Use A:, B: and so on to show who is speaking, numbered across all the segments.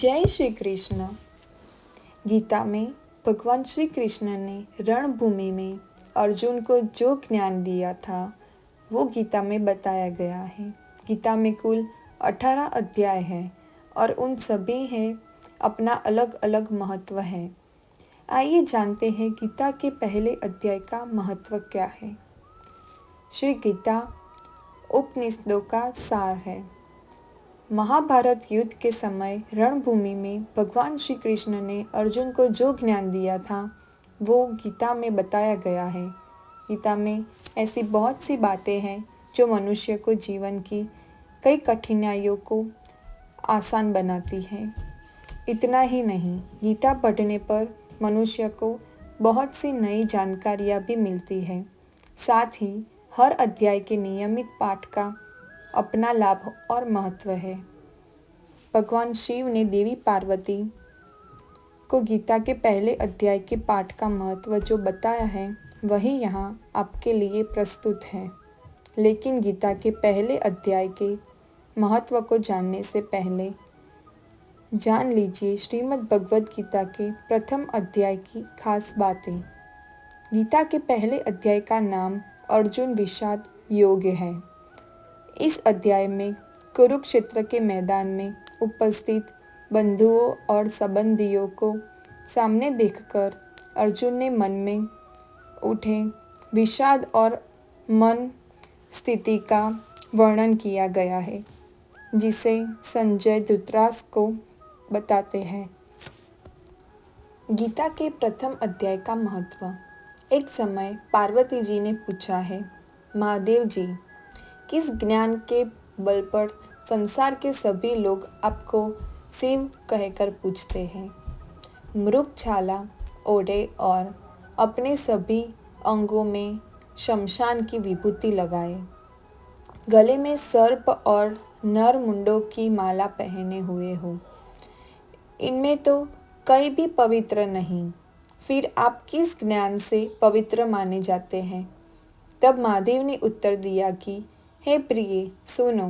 A: जय श्री कृष्ण। गीता में भगवान श्री कृष्ण ने रणभूमि में अर्जुन को जो ज्ञान दिया था वो गीता में बताया गया है। गीता में कुल 18 अध्याय हैं और उन सभी हैं अपना अलग अलग महत्व है। आइए जानते हैं गीता के पहले अध्याय का महत्व क्या है। श्री गीता उपनिषदों का सार है। महाभारत युद्ध के समय रणभूमि में भगवान श्री कृष्ण ने अर्जुन को जो ज्ञान दिया था वो गीता में बताया गया है। गीता में ऐसी बहुत सी बातें हैं जो मनुष्य को जीवन की कई कठिनाइयों को आसान बनाती हैं। इतना ही नहीं, गीता पढ़ने पर मनुष्य को बहुत सी नई जानकारियाँ भी मिलती है। साथ ही हर अध्याय के नियमित पाठ का अपना लाभ और महत्व है। भगवान शिव ने देवी पार्वती को गीता के पहले अध्याय के पाठ का महत्व जो बताया है वही यहाँ आपके लिए प्रस्तुत है। लेकिन गीता के पहले अध्याय के महत्व को जानने से पहले जान लीजिए श्रीमद् भगवद गीता के प्रथम अध्याय की खास बातें। गीता के पहले अध्याय का नाम अर्जुन विषाद योग है। इस अध्याय में कुरुक्षेत्र के मैदान में उपस्थित बंधुओं और संबंधियों को सामने देखकर अर्जुन ने मन में उठे विषाद और मन स्थिति का वर्णन किया गया है, जिसे संजय धृतराष्ट्र को बताते हैं। गीता के प्रथम अध्याय का महत्व। एक समय पार्वती जी ने पूछा है, महादेव जी, किस ज्ञान के बल पर संसार के सभी लोग आपको शिव कहकर पूछते हैं? मृगछाला ओढ़े और अपने सभी अंगों में शमशान की विभूति लगाए, गले में सर्प और नर मुंडों की माला पहने हुए हो, इनमें तो कहीं भी पवित्र नहीं, फिर आप किस ज्ञान से पवित्र माने जाते हैं? तब महादेव ने उत्तर दिया कि हे प्रिय, सुनो,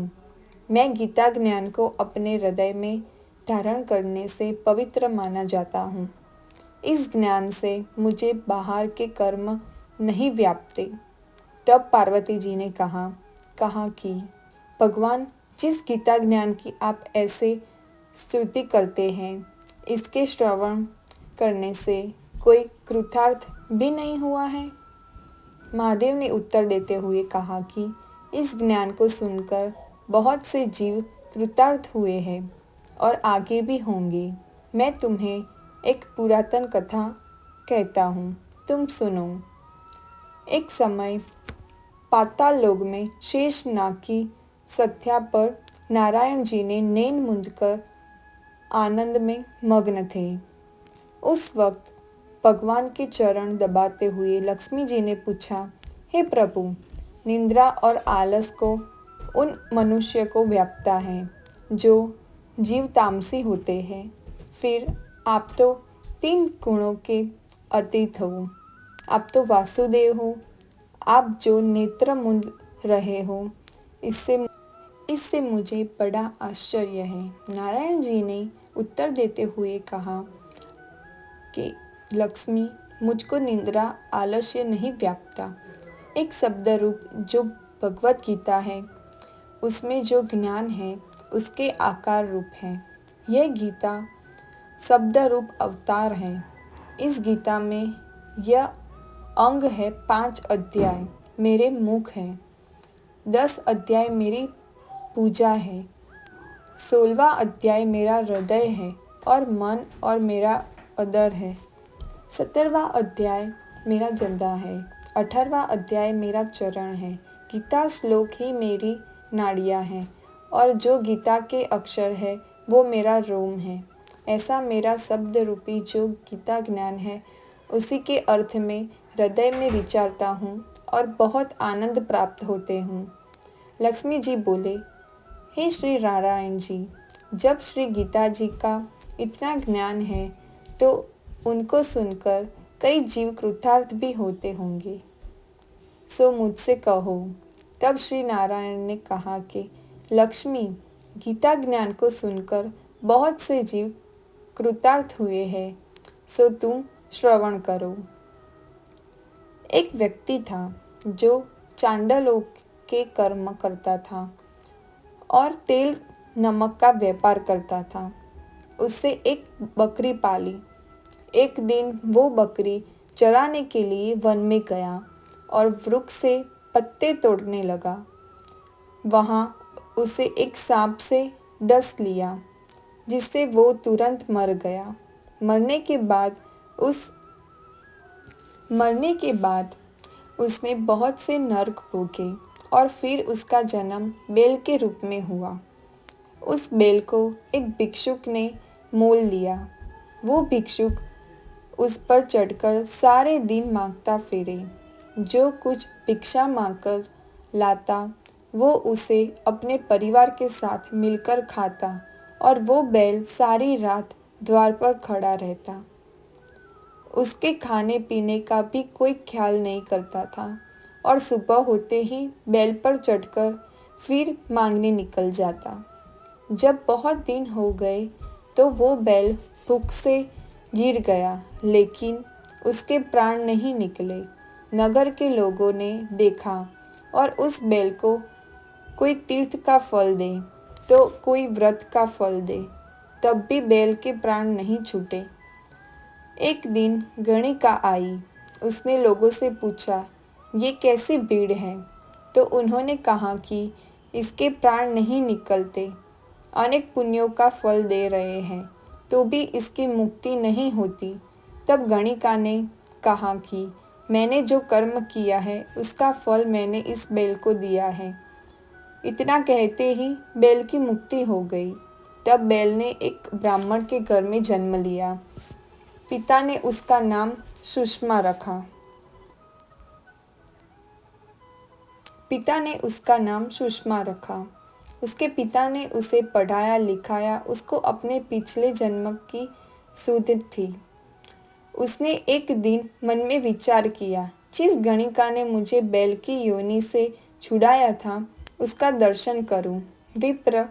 A: मैं गीता ज्ञान को अपने हृदय में धारण करने से पवित्र माना जाता हूँ। इस ज्ञान से मुझे बाहर के कर्म नहीं व्यापते। तब पार्वती जी ने कहा कि भगवान, जिस गीता ज्ञान की आप ऐसे स्तुति करते हैं, इसके श्रवण करने से कोई कृतार्थ भी नहीं हुआ है। महादेव ने उत्तर देते हुए कहा कि इस ज्ञान को सुनकर बहुत से जीव कृतार्थ हुए हैं और आगे भी होंगे। मैं तुम्हें एक पुरातन कथा कहता हूँ, तुम सुनो। एक समय पाताल लोक में शेष नाग की सत्या पर नारायण जी ने नैन मूंद कर आनंद में मग्न थे। उस वक्त भगवान के चरण दबाते हुए लक्ष्मी जी ने पूछा, हे प्रभु, निंद्रा और आलस को उन मनुष्य को व्यापता है जो जीव तामसी होते हैं। फिर आप तो 3 गुणों के अतीत हो, आप वासुदेव हो, आप जो नेत्र मूंद रहे हो, इससे मुझे बड़ा आश्चर्य है। नारायण जी ने उत्तर देते हुए कहा कि लक्ष्मी, मुझको निंद्रा आलस्य नहीं व्यापता। एक शब्द रूप जो भगवत गीता है, उसमें जो ज्ञान है उसके आकार रूप है। यह गीता शब्द रूप अवतार है। इस गीता में यह अंग है 5 अध्याय मेरे मुख हैं, 10 अध्याय मेरी पूजा है, 16वां अध्याय मेरा हृदय है और मन और मेरा उदर है, 17वां अध्याय मेरा जंदा है, 18वां अध्याय मेरा चरण है, गीता श्लोक ही मेरी नाड़ियाँ हैं और जो गीता के अक्षर है वो मेरा रोम है। ऐसा मेरा शब्द रूपी जो गीता ज्ञान है उसी के अर्थ में हृदय में विचारता हूँ और बहुत आनंद प्राप्त होते हूँ। लक्ष्मी जी बोले, हे श्री नारायण जी, जब श्री गीता जी का इतना ज्ञान है तो उनको सुनकर कई जीव कृतार्थ भी होते होंगे, सो मुझसे कहो। तब श्री नारायण ने कहा कि लक्ष्मी, गीता ज्ञान को सुनकर बहुत से जीव कृतार्थ हुए हैं, सो तुम श्रवण करो। एक व्यक्ति था जो चांडालों के कर्म करता था और तेल नमक का व्यापार करता था। उससे एक बकरी पाली। एक दिन वो बकरी चराने के लिए वन में गया और वृक्ष से पत्ते तोड़ने लगा। वहाँ उसे एक सांप से डस लिया, जिससे वो तुरंत मर गया। मरने के बाद उसने बहुत से नरक भोगे और फिर उसका जन्म बैल के रूप में हुआ। उस बैल को एक भिक्षुक ने मोल लिया। वो भिक्षुक उस पर चढ़कर सारे दिन मांगता फिरे। जो कुछ भिक्षा मांगकर लाता वो उसे अपने परिवार के साथ मिलकर खाता और वो बैल सारी रात द्वार पर खड़ा रहता। उसके खाने पीने का भी कोई ख्याल नहीं करता था और सुबह होते ही बैल पर चढ़कर फिर मांगने निकल जाता। जब बहुत दिन हो गए तो वो बैल भूख से गिर गया, लेकिन उसके प्राण नहीं निकले। नगर के लोगों ने देखा और उस बैल को कोई तीर्थ का फल दे तो कोई व्रत का फल दे, तब भी बैल के प्राण नहीं छूटे। एक दिन गणिका आई। उसने लोगों से पूछा, ये कैसी भीड़ है? तो उन्होंने कहा कि इसके प्राण नहीं निकलते, अनेक पुण्यों का फल दे रहे हैं, तो भी इसकी मुक्ति नहीं होती। तब गणिका ने कहा कि मैंने जो कर्म किया है उसका फल मैंने इस बैल को दिया है। इतना कहते ही बैल की मुक्ति हो गई। तब बैल ने एक ब्राह्मण के घर में जन्म लिया। पिता ने उसका नाम सुषमा रखा। उसके पिता ने उसे पढ़ाया लिखाया। उसको अपने पिछले जन्म की सुध थी। उसने एक दिन मन में विचार किया, जिस गणिका ने मुझे बैल की योनि से छुड़ाया था उसका दर्शन करूं। विप्र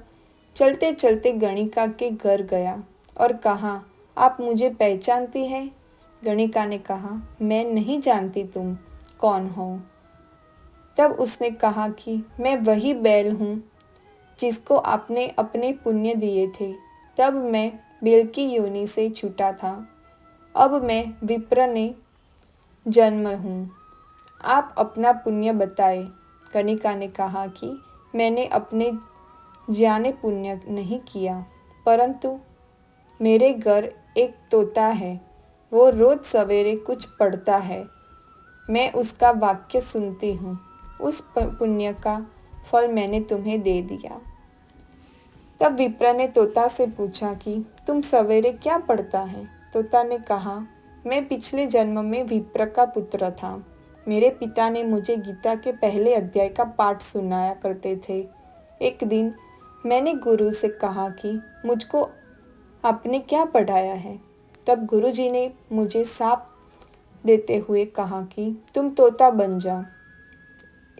A: चलते चलते गणिका के घर गया और कहा, आप मुझे पहचानती हैं? गणिका ने कहा, मैं नहीं जानती तुम कौन हो। तब उसने कहा कि मैं वही बैल हूँ जिसको आपने अपने पुण्य दिए थे। तब मैं बैल की योनि से छूटा था। अब मैं विप्र ने जन्म हूँ। आप अपना पुण्य बताएं। गणिका ने कहा कि मैंने अपने जाने पुण्य नहीं किया, परंतु मेरे घर एक तोता है। वो रोज सवेरे कुछ पढ़ता है। मैं उसका वाक्य सुनती हूँ। उस पुण्य का फल मैंने तुम्हें दे दिया। तब विप्र ने तोता से पूछा कि तुम सवेरे क्या पढ़ता है? तोता ने कहा, मैं पिछले जन्म में विप्र का पुत्र था। मेरे पिता ने मुझे गीता के पहले अध्याय का पाठ सुनाया करते थे। एक दिन मैंने गुरु से कहा कि मुझको आपने क्या पढ़ाया है? तब गुरुजी ने मुझे शाप देते हुए कहा कि तुम तोता बन जा।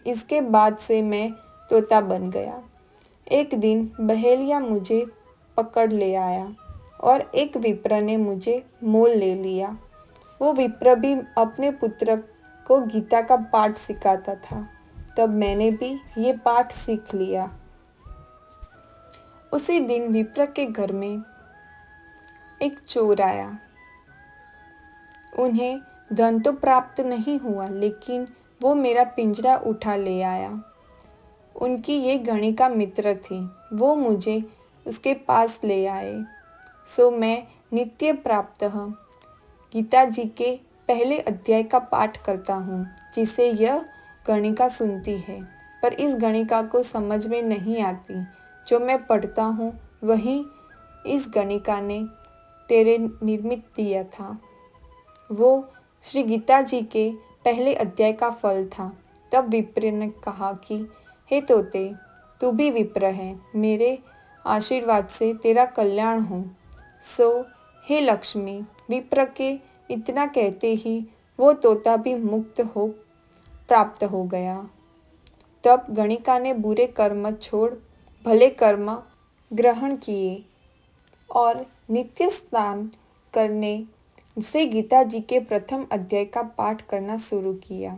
A: इसके बाद से मैं तोता बन गया। एक दिन बहेलिया मुझे पकड़ ले आया और एक विप्र ने मुझे मोल ले लिया। वो विप्र भी अपने पुत्र को गीता का पाठ सिखाता था। तब मैंने भी ये पाठ सीख लिया। उसी दिन विप्र के घर में एक चोर आया। उन्हें धन तो प्राप्त नहीं हुआ, लेकिन वो मेरा पिंजरा उठा ले आया। उनकी ये गणिका मित्र थी। वो मुझे उसके पास ले आए। सो मैं नित्य प्राप्त गीता जी के पहले अध्याय का पाठ करता हूँ, जिसे यह गणिका सुनती है। पर इस गणिका को समझ में नहीं आती। जो मैं पढ़ता हूँ वही इस गणिका ने तेरे निर्मित दिया था। वो श्री गीता जी के पहले अध्याय का फल था। तब विप्र ने कहा कि हे तोते, तू भी विप्र है। मेरे आशीर्वाद से तेरा कल्याण हो। सो हे लक्ष्मी। विप्र के इतना कहते ही वो तोता भी मुक्त हो प्राप्त हो गया। तब गणिका ने बुरे कर्म छोड़ भले कर्म ग्रहण किए और नित्य स्नान करने से गीता जी के प्रथम अध्याय का पाठ करना शुरू किया।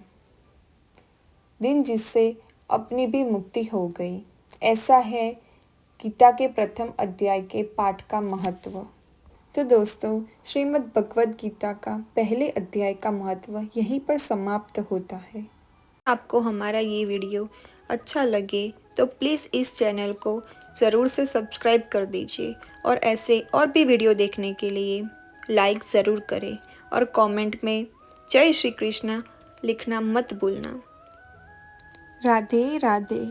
A: दिन जिससे अपनी भी मुक्ति हो गई। ऐसा है गीता के प्रथम अध्याय के पाठ का महत्व। तो दोस्तों, श्रीमद् भगवद गीता का पहले अध्याय का महत्व यहीं पर समाप्त होता है। आपको हमारा ये वीडियो अच्छा लगे तो प्लीज़ इस चैनल को ज़रूर से सब्सक्राइब कर दीजिए और ऐसे और भी वीडियो देखने के लिए लाइक ज़रूर करें और कमेंट में जय श्री कृष्ण लिखना मत भूलना। राधे राधे।